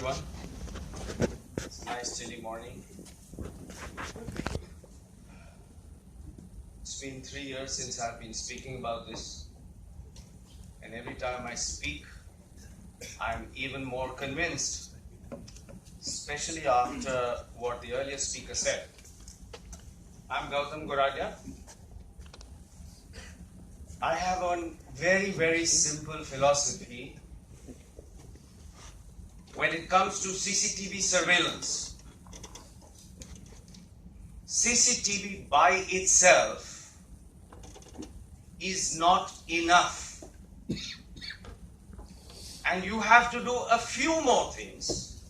everyone. It's a nice chilly morning. It's been 3 years since I've been speaking about this, and every time I speak, I'm even more convinced, especially after what the earlier speaker said. I'm Gautam Goradia. I have a very, very simple philosophy when it comes to CCTV surveillance. CCTV by itself is not enough. And you have to do a few more things.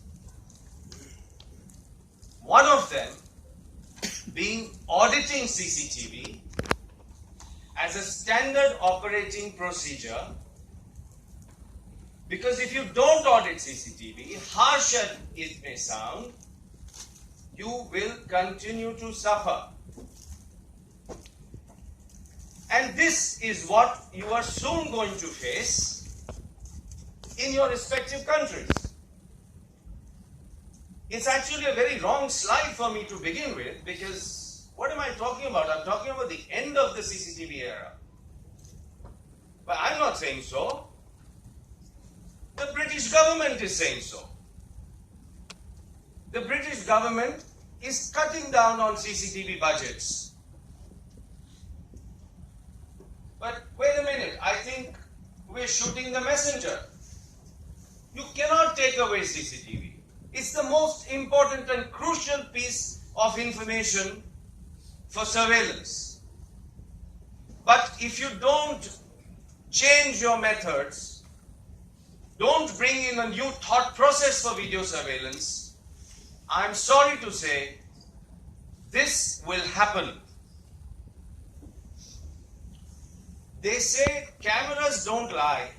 One of them being auditing CCTV as a standard operating procedure, because if you don't audit CCTV, harsh as it may sound, you will continue to suffer. And this is what you are soon going to face in your respective countries. It's actually a very wrong slide for me to begin with, because what am I talking about? I'm talking about the end of the CCTV era. But I'm not saying so. The British government is saying so. The British government is cutting down on CCTV budgets. But wait a minute, I think we're shooting the messenger. You cannot take away CCTV. It's the most important and crucial piece of information for surveillance. But if you don't change your methods, don't bring in a new thought process for video surveillance, I'm sorry to say, this will happen. They say cameras don't lie.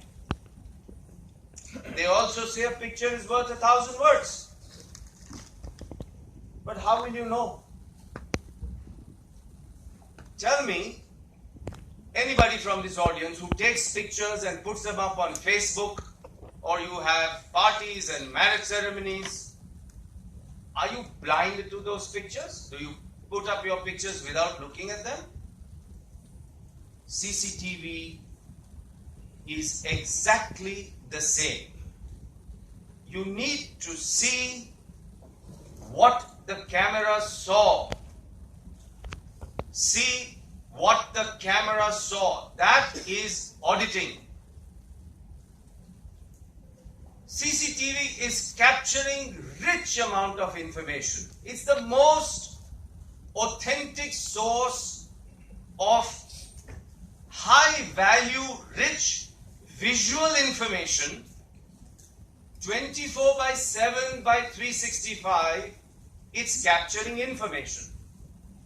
They also say a picture is worth 1,000 words. But how will you know? Tell me, anybody from this audience who takes pictures and puts them up on Facebook, or you have parties and marriage ceremonies, are you blind to those pictures? Do you put up your pictures without looking at them? CCTV is exactly the same. You need to see what the camera saw. See what the camera saw. That is auditing. CCTV is capturing rich amount of information. It's the most authentic source of high value, rich visual information, 24/7 by 365, it's capturing information.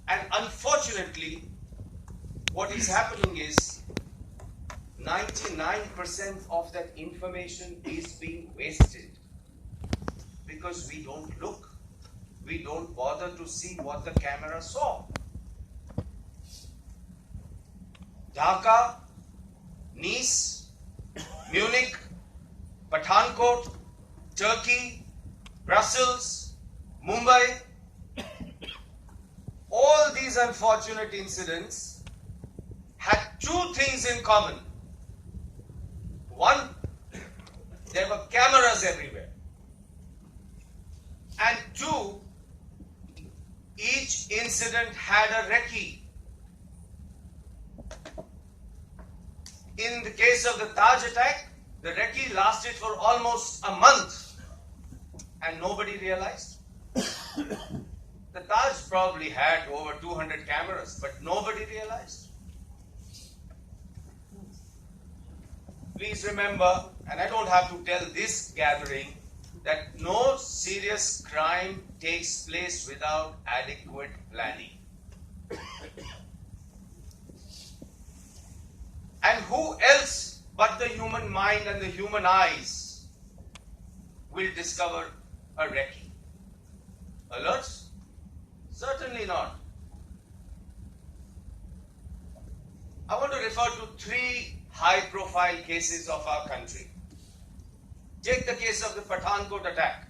And unfortunately, what is happening is 99% of that information is being wasted because we don't look. We don't bother to see what the camera saw. Dhaka, Nice, Munich, Pathankot, Turkey, Brussels, Mumbai, all these unfortunate incidents had two things in common. One, there were cameras everywhere. And two, each incident had a recce. In the case of the Taj attack, the recce lasted for almost a month and nobody realized. The Taj probably had over 200 cameras, but nobody realized. Please remember, and I don't have to tell this gathering, that no serious crime takes place without adequate planning. And who else but the human mind and the human eyes will discover a recce? Alerts? Certainly not. I want to refer to three high-profile cases of our country. Take the case of the Pathankot attack.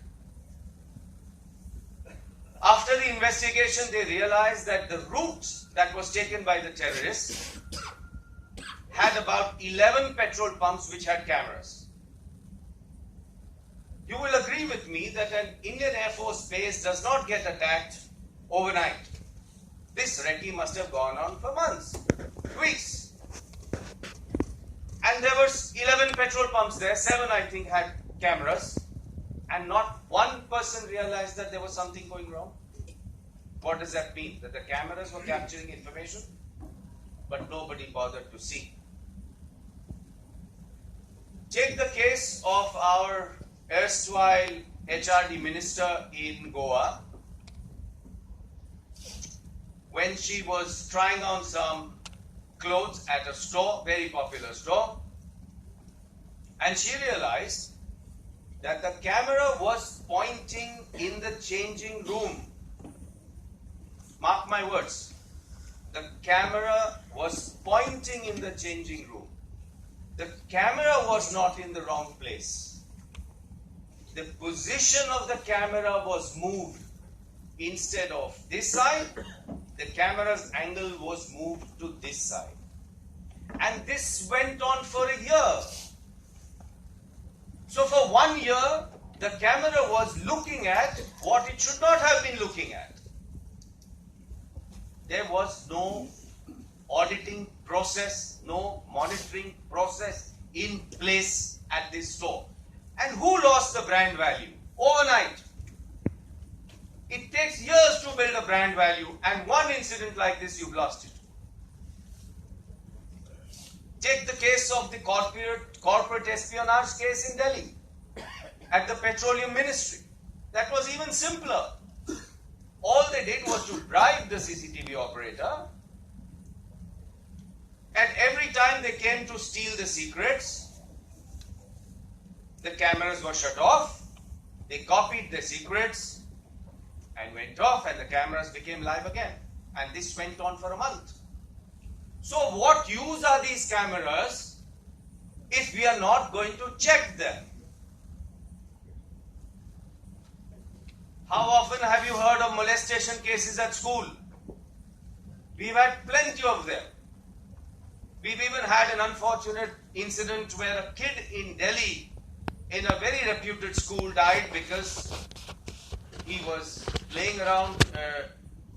After the investigation, they realized that the route that was taken by the terrorists had about 11 petrol pumps which had cameras. You will agree with me that an Indian Air Force base does not get attacked overnight. This recce must have gone on for months, weeks. And there were 11 petrol pumps there, 7 I think had cameras, and not one person realized that there was something going wrong. What does that mean? That the cameras were capturing information, but nobody bothered to see. Take the case of our erstwhile HRD minister in Goa, when she was trying on some clothes at a store, very popular store, and she realized that the camera was pointing in the changing room. Mark my words. The camera was pointing in the changing room. The camera was not in the wrong place. The position of the camera was moved. Instead of this side, the camera's angle was moved to this side. And this went on for a year. So for 1 year, the camera was looking at what it should not have been looking at. There was no auditing process, no monitoring process in place at this store. And who lost the brand value? Overnight. It takes years to build a brand value, and one incident like this, you've lost it. Take the case of the corporate espionage case in Delhi at the Petroleum Ministry. That was even simpler. All they did was to bribe the CCTV operator, and every time they came to steal the secrets, the cameras were shut off, they copied the secrets and went off, and the cameras became live again. And this went on for a month. So what use are these cameras if we are not going to check them? How often have you heard of molestation cases at school? We've had plenty of them. We've even had an unfortunate incident where a kid in Delhi in a very reputed school died because he was playing around an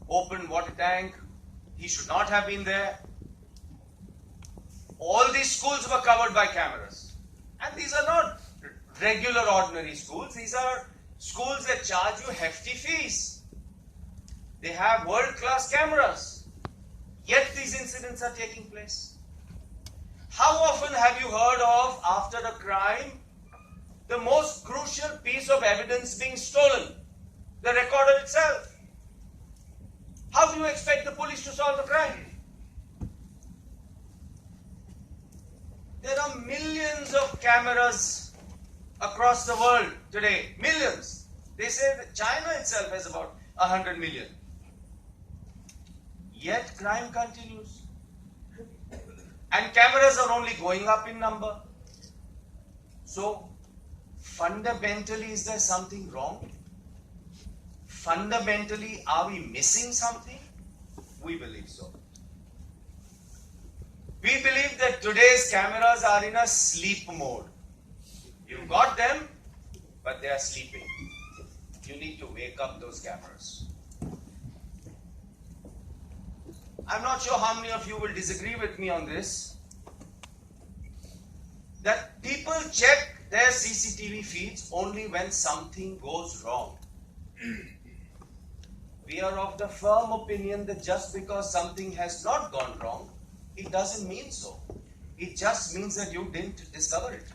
open water tank. He should not have been there. All these schools were covered by cameras. And these are not regular ordinary schools. These are schools that charge you hefty fees. They have world-class cameras. Yet these incidents are taking place. How often have you heard of, after a crime, the most crucial piece of evidence being stolen? The recorder itself. How do you expect the police to solve the crime? There are millions of cameras across the world today. Millions. They say that China itself has about 100 million. Yet crime continues. And cameras are only going up in number. So, fundamentally, is there something wrong? Fundamentally, are we missing something? We believe so. We believe that today's cameras are in a sleep mode. You've got them, but they are sleeping. You need to wake up those cameras. I'm not sure how many of you will disagree with me on this, that people check their CCTV feeds only when something goes wrong. We are of the firm opinion that just because something has not gone wrong, it doesn't mean so. It just means that you didn't discover it.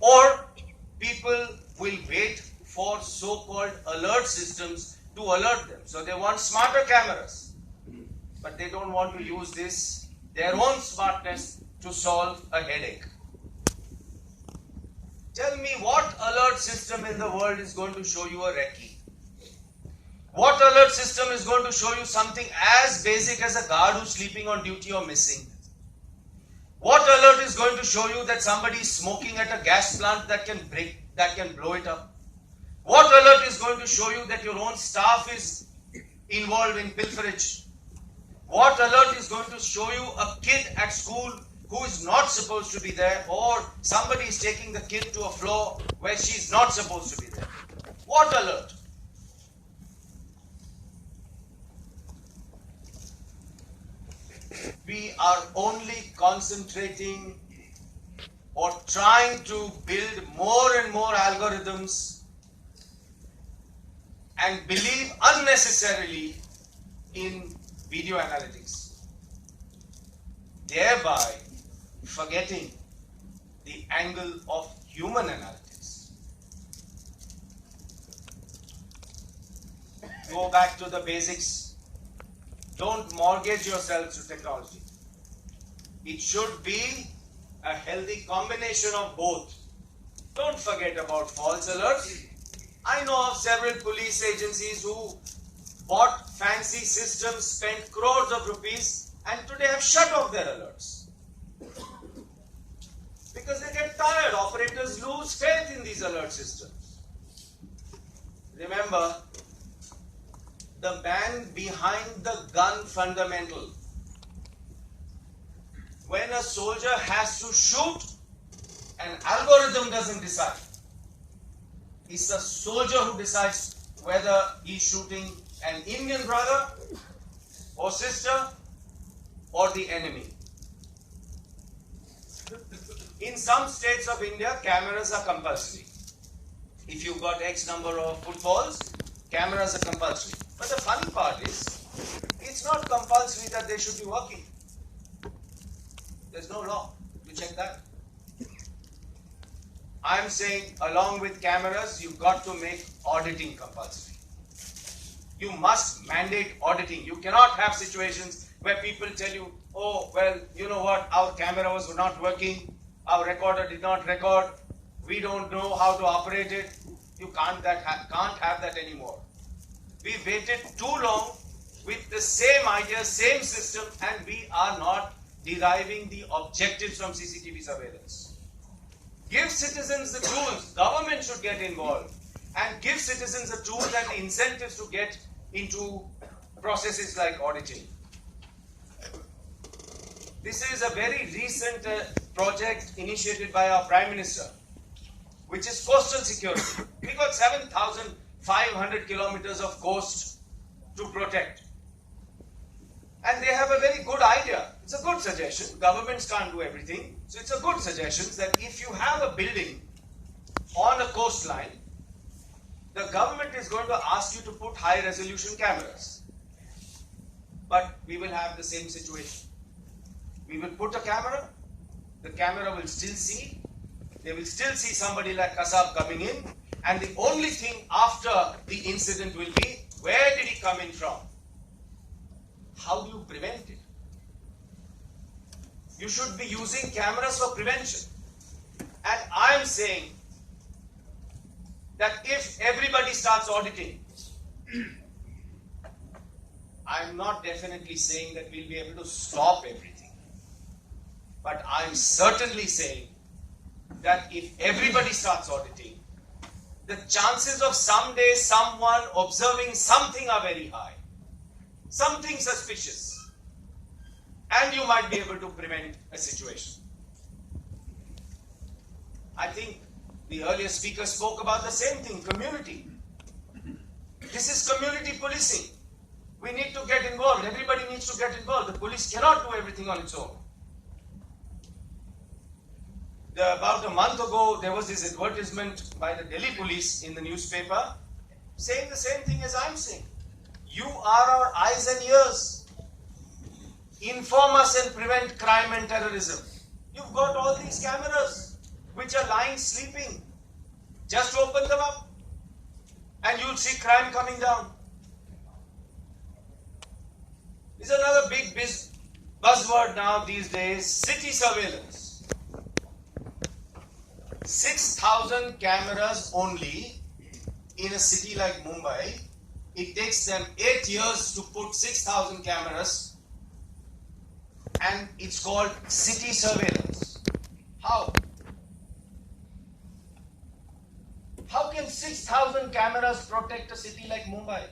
Or people will wait for so-called alert systems to alert them. So they want smarter cameras, but they don't want to use their own smartness to solve a headache. Tell me, what alert system in the world is going to show you a recce? What alert system is going to show you something as basic as a guard who's sleeping on duty or missing? What alert is going to show you that somebody is smoking at a gas plant that can blow it up? What alert is going to show you that your own staff is involved in pilferage? What alert is going to show you a kid at school who is not supposed to be there, or somebody is taking the kid to a floor where she is not supposed to be there? What alert? We are only concentrating or trying to build more and more algorithms and believe unnecessarily in video analytics, thereby forgetting the angle of human analytics. Go back to the basics. Don't mortgage yourselves to technology. It should be a healthy combination of both. Don't forget about false alerts. I know of several police agencies who bought fancy systems, spent crores of rupees, and today have shut off their alerts. Because they get tired. Operators lose faith in these alert systems. Remember, the man behind the gun fundamental. When a soldier has to shoot, an algorithm doesn't decide. It's the soldier who decides whether he's shooting an Indian brother or sister or the enemy. In some states of India, cameras are compulsory. If you've got X number of footfalls, cameras are compulsory. But the funny part is, it's not compulsory that they should be working. There's no law to check that. I'm saying along with cameras, you've got to make auditing compulsory. You must mandate auditing. You cannot have situations where people tell you, oh, well, you know what, our camera was not working, our recorder did not record, we don't know how to operate it. You can't have that anymore. We waited too long with the same idea, same system, and we are not deriving the objectives from CCTV surveillance. Give citizens the tools. Government should get involved and give citizens the tools and the incentives to get into processes like auditing. This is a very recent project initiated by our Prime Minister, which is coastal security. We got 7,500 kilometers of coast to protect. And they have a very good idea. It's a good suggestion. Governments can't do everything. So it's a good suggestion that if you have a building on a coastline, the government is going to ask you to put high resolution cameras. But we will have the same situation. We will put a camera, the camera will still see, they will still see somebody like Kasab coming in, and the only thing after the incident will be, where did he come in from? How do you prevent it? You should be using cameras for prevention. And I'm saying that if everybody starts auditing, I'm not definitely saying that we'll be able to stop everything. But I'm certainly saying that if everybody starts auditing, the chances of someday someone observing something are very high. Something suspicious. And you might be able to prevent a situation. I think the earlier speaker spoke about the same thing, community. This is community policing. We need to get involved. Everybody needs to get involved. The police cannot do everything on its own. About a month ago, there was this advertisement by the Delhi police in the newspaper saying the same thing as I'm saying. You are our eyes and ears. Inform us and prevent crime and terrorism. You've got all these cameras which are lying sleeping. Just open them up and you'll see crime coming down. This is another big buzzword now these days, city surveillance. 6,000 cameras only in a city like Mumbai. It takes them 8 years to put 6,000 cameras, and it's called city surveillance. How? How can 6,000 cameras protect a city like Mumbai?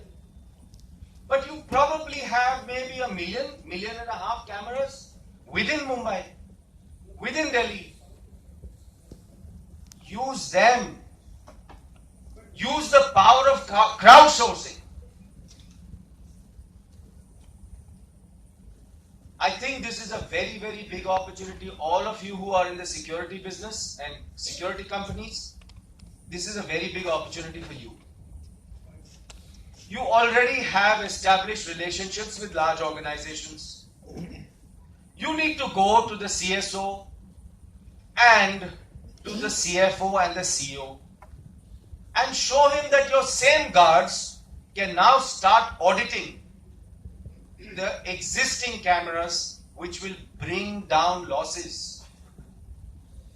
But you probably have maybe a million and a half cameras within Mumbai, within Delhi. Use them. Use the power of crowdsourcing. I think this is a very, very big opportunity. All of you who are in the security business and security companies, this is a very big opportunity for you. You already have established relationships with large organizations. You need to go to the CSO and to the CFO and the CEO and show him that your same guards can now start auditing the existing cameras, which will bring down losses,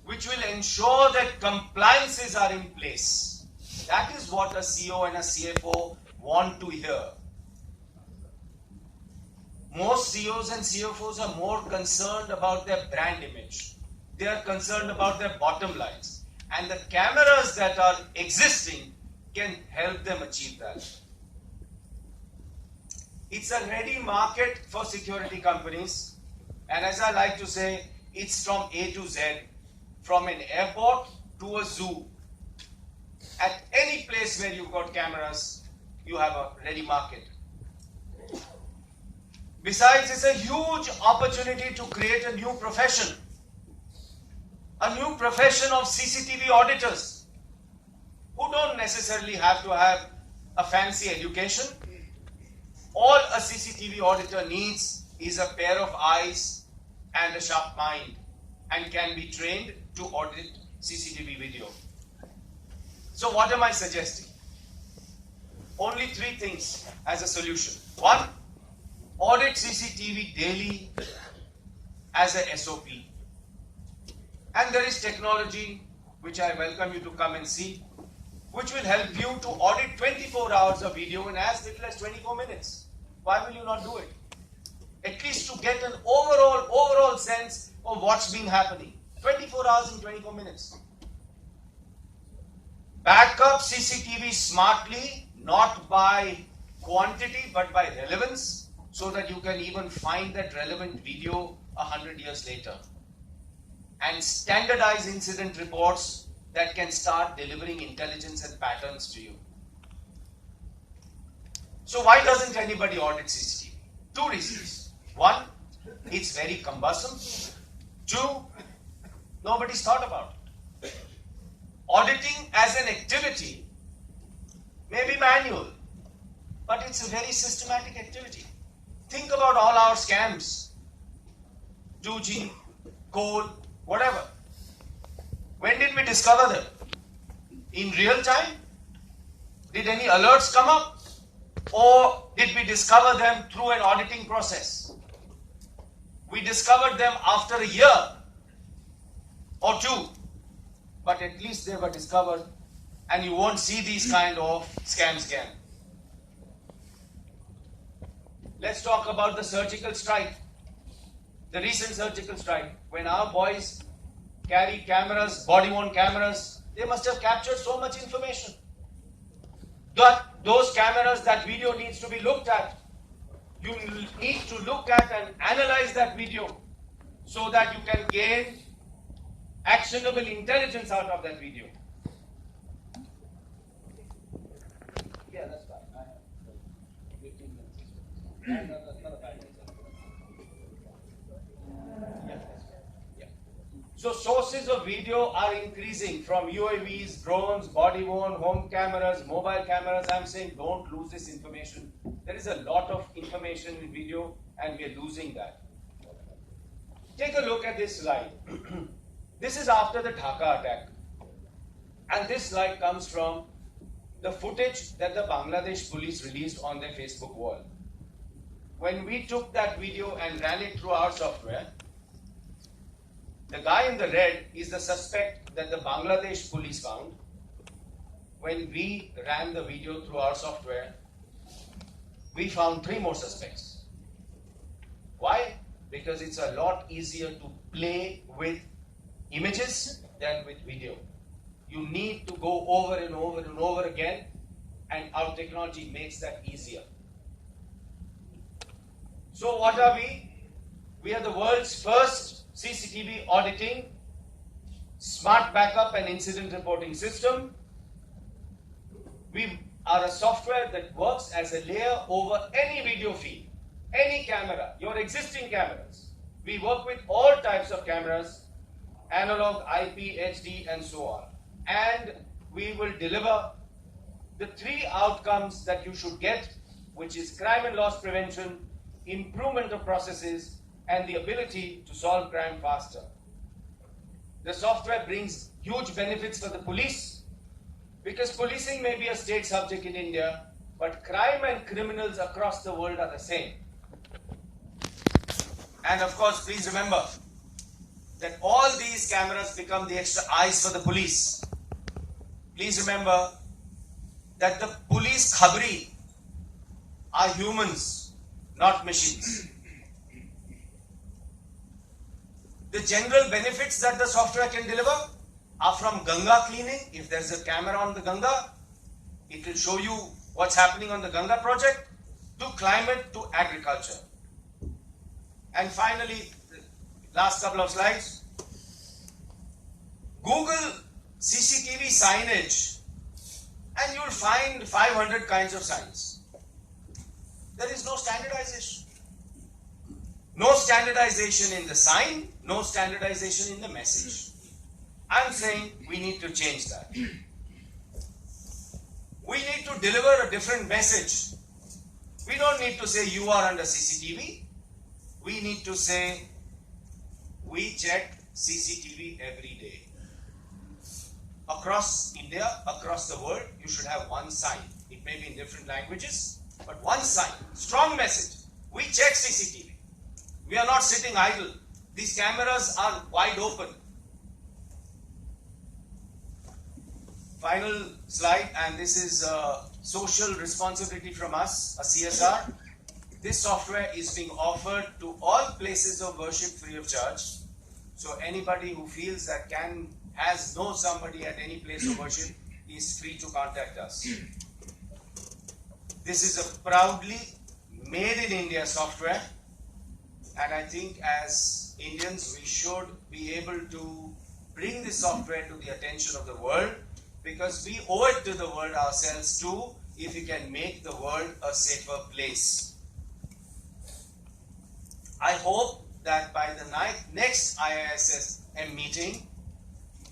which will ensure that compliances are in place. That is what a CEO and a CFO want to hear. Most CEOs and CFOs are more concerned about their brand image. They are concerned about their bottom lines. And the cameras that are existing can help them achieve that. It's a ready market for security companies. And as I like to say, it's from A to Z, from an airport to a zoo. At any place where you've got cameras, you have a ready market. Besides, it's a huge opportunity to create a new profession of CCTV auditors, who don't necessarily have to have a fancy education. All a CCTV auditor needs is a pair of eyes and a sharp mind, and can be trained to audit CCTV video. So what am I suggesting? Only 3 things as a solution. 1, audit CCTV daily as a SOP. And there is technology, which I welcome you to come and see, which will help you to audit 24 hours of video in as little as 24 minutes. Why will you not do it? At least to get an overall sense of what's been happening. 24 hours in 24 minutes. Back up CCTV smartly, not by quantity, but by relevance, so that you can even find that relevant video 100 years later. And standardize incident reports that can start delivering intelligence and patterns to you. So why doesn't anybody audit CCTV? 2 reasons. 1, it's very cumbersome. 2, nobody's thought about it. Auditing as an activity may be manual, but it's a very systematic activity. Think about all our scams, 2G, coal, whatever. When did we discover them? In real time? Did any alerts come up? Or did we discover them through an auditing process? We discovered them after a year or 2, but at least they were discovered, and you won't see these kind of scams again. Let's talk about the surgical strike, the recent surgical strike. When our boys carried cameras, body-worn cameras, they must have captured so much information. Those cameras, that video needs to be looked at. You need to look at and analyze that video so that you can gain actionable intelligence out of that video. Yeah, that's fine. I have 15 minutes. Another 5 minutes. So sources of video are increasing from UAVs, drones, body-worn, home cameras, mobile cameras. I'm saying don't lose this information. There is a lot of information in video and we are losing that. Take a look at this slide. This is after the Dhaka attack. And this slide comes from the footage that the Bangladesh police released on their Facebook wall. When we took that video and ran it through our software, the guy in the red is the suspect that the Bangladesh police found. When we ran the video through our software, we found 3 more suspects. Why? Because it's a lot easier to play with images than with video. You need to go over and over and over again, and our technology makes that easier. So what are we? We are the world's first CCTV auditing, smart backup and incident reporting system. We are a software that works as a layer over any video feed, any camera, your existing cameras. We work with all types of cameras, analog, IP, HD, and so on. And we will deliver the 3 outcomes that you should get, which is crime and loss prevention, improvement of processes, and the ability to solve crime faster. The software brings huge benefits for the police, because policing may be a state subject in India, but crime and criminals across the world are the same. And of course, please remember that all these cameras become the extra eyes for the police. Please remember that the police khabri are humans, not machines. The general benefits that the software can deliver are from Ganga cleaning. If there's a camera on the Ganga, it will show you what's happening on the Ganga project, to climate, to agriculture. And finally, last couple of slides. Google CCTV signage and you'll find 500 kinds of signs. There is no standardization. No standardization in the sign, no standardization in the message. I'm saying we need to change that. We need to deliver a different message. We don't need to say you are under CCTV. We need to say we check CCTV every day. Across India, across the world, you should have one sign. It may be in different languages, but one sign, strong message. We check CCTV. We are not sitting idle. These cameras are wide open. Final slide, and this is social responsibility from us, a CSR. This software is being offered to all places of worship free of charge. So anybody who feels that knows somebody at any place of worship is free to contact us. This is a proudly made in India software, and I think as Indians we should be able to bring this software to the attention of the world, because we owe it to the world ourselves too, if we can make the world a safer place. I hope that by the next IISM meeting,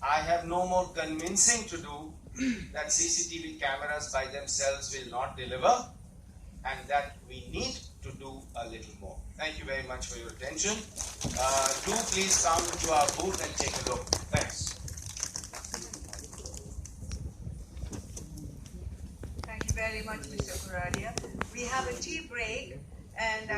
I have no more convincing to do that CCTV cameras by themselves will not deliver, and that we need to do a little more. Thank you very much for your attention. Do please come to our booth and take a look. Thanks. Thank you very much, Mr. Kuradia. We have a tea break, and